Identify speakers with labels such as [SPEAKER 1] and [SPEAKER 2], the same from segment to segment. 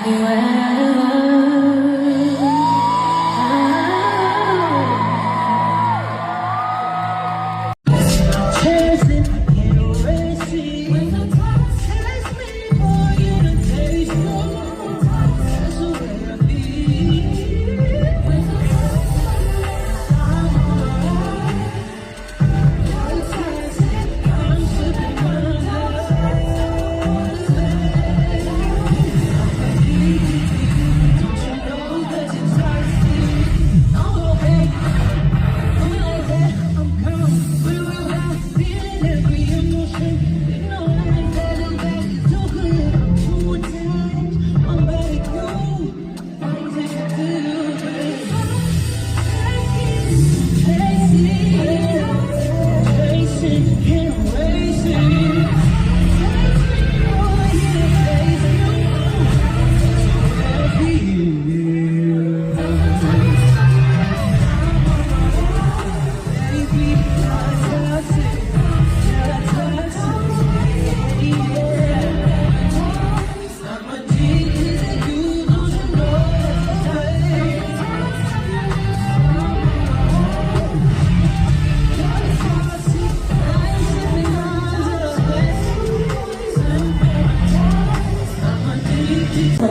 [SPEAKER 1] you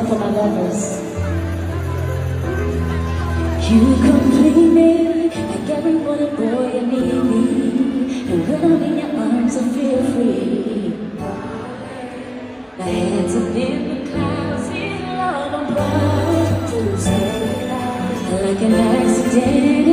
[SPEAKER 1] for my lovers. You complete me, like every morning boy you need me. And when I'm in your arms I feel free. My hands up in the clouds, in love I'm proud to say like an accident.